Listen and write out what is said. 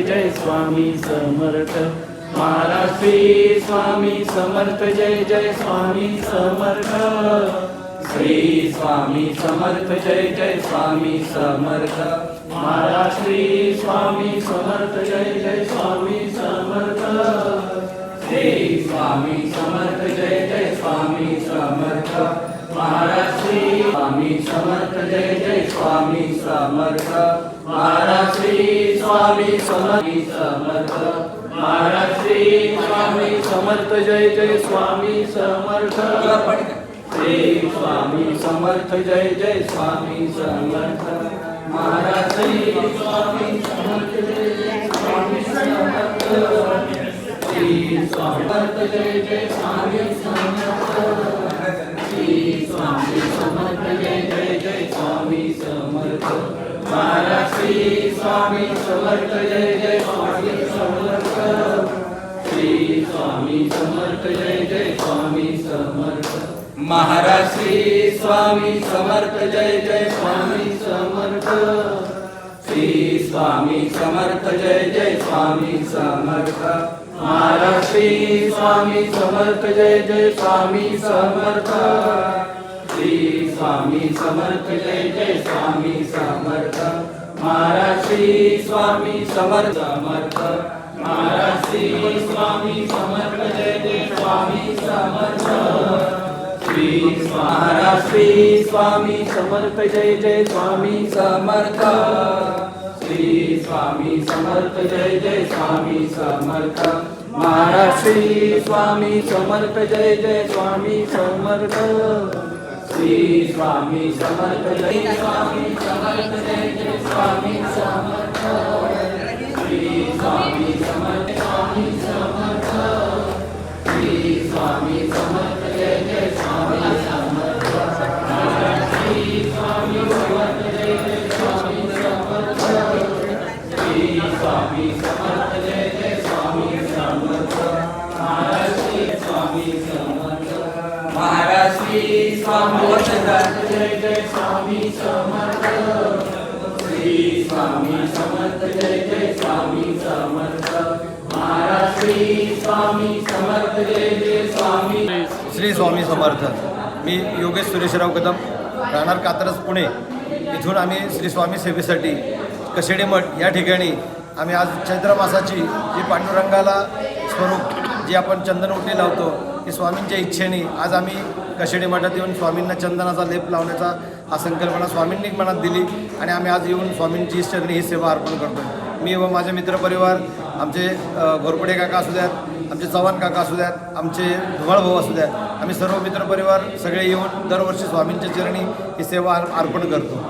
जय स्वामी समर्थ महाराज श्री स्वामी समर्थ जय जय स्वामी समर्थ श्री स्वामी समर्थ जय जय स्वामी समर्थ महाराज श्री स्वामी समर्थ जय जय स्वामी समर्थ श्री स्वामी समर्थ जय जय स्वामी समर्थ महाराज श्री स्वामी समर्थ जय जय स्वामी समर्थ महाराज श्री स्वामी समर्थ महाराज श्री स्वामी समर्थ जय जय स्वामी समर्थ श्री स्वामी समर्थ जय जय स्वामी समर्थ महाराज श्री स्वामी समर्थ जय जय स्वामी समर्थ श्री समर्थ जय जय स्वामी समर्थ श्री स्वामी समर्थ जय जय जय स्वामी समर्थ महाराज श्री स्वामी समर्थ जय जय स्वामी समर्थ श्री स्वामी समर्थ जय जय स्वामी समर्थ महाराज श्री स्वामी समर्थ जय जय स्वामी समर्थ श्री स्वामी समर्थ जय जय स्वामी समर्थ महाराज श्री स्वामी समर्थ जय जय स्वामी समर्थ श्री स्वामी समर्थ जय जय स्वामी समर्थ महाराज श्री स्वामी समर्थ समर्थ महाराज श्री स्वामी समर्थ जय जय स्वामी समर्थ श्री महाराज श्री स्वामी समर्थ जय जय स्वामी समर्थ श्री स्वामी समर्थ जय जय स्वामी समर्थ महाराज श्री स्वामी समर्थ जय जय स्वामी समर्थ श्री स्वामी समर्थ जय स्वामी समर्थ जय जय स्वामी समर्थ श्री स्वामी समर्थ स्वामी समर्थ श्री स्वामी समर्थ जय जय स्वामी समर्थ श्री स्वामी समर्थ जय जय स्वामी समर्थ श्री स्वामी समर्थ जय जय स्वामी समर्थ महाराज श्री स्वामी समर्थ महाराज श्री स्वामी समर्थ जय जय स्वामी समर्थ श्री स्वामी समर्थ जय जय स्वामी समर्थ महाराज श्री स्वामी समर्थ जय जय स्वामी श्री स्वामी समर्थ। मी योगेश सुरेशराव कदम, राहणार कात्रज पुणे। इथून आम्ही श्री स्वामी सेवेसाठी कशेडी मठ या ठिकाणी आम्ही आज चैत्र मासाची जी पांडुरंगाला स्वरूप जी आपण चंदन उटी लावतो ती स्वामींच्या इच्छेने आज आम्ही कशेडी मठात येऊन स्वामींना चंदनाचा लेप लावण्याचा हा संकल्पना स्वामींनी मनात दिली आणि आम्ही आज येऊन स्वामींची चरणी ही सेवा अर्पण करतो। मी व माझे मित्रपरिवार, आमचे घोरपडे काका असू द्यात, आमचे चव्हाण काका असू द्यात, आमचे धुमाळ भाऊ असू द्यात, आम्ही सर्व मित्रपरिवार सगळे येऊन दरवर्षी स्वामींच्या चरणी ही सेवा अर्पण करतो।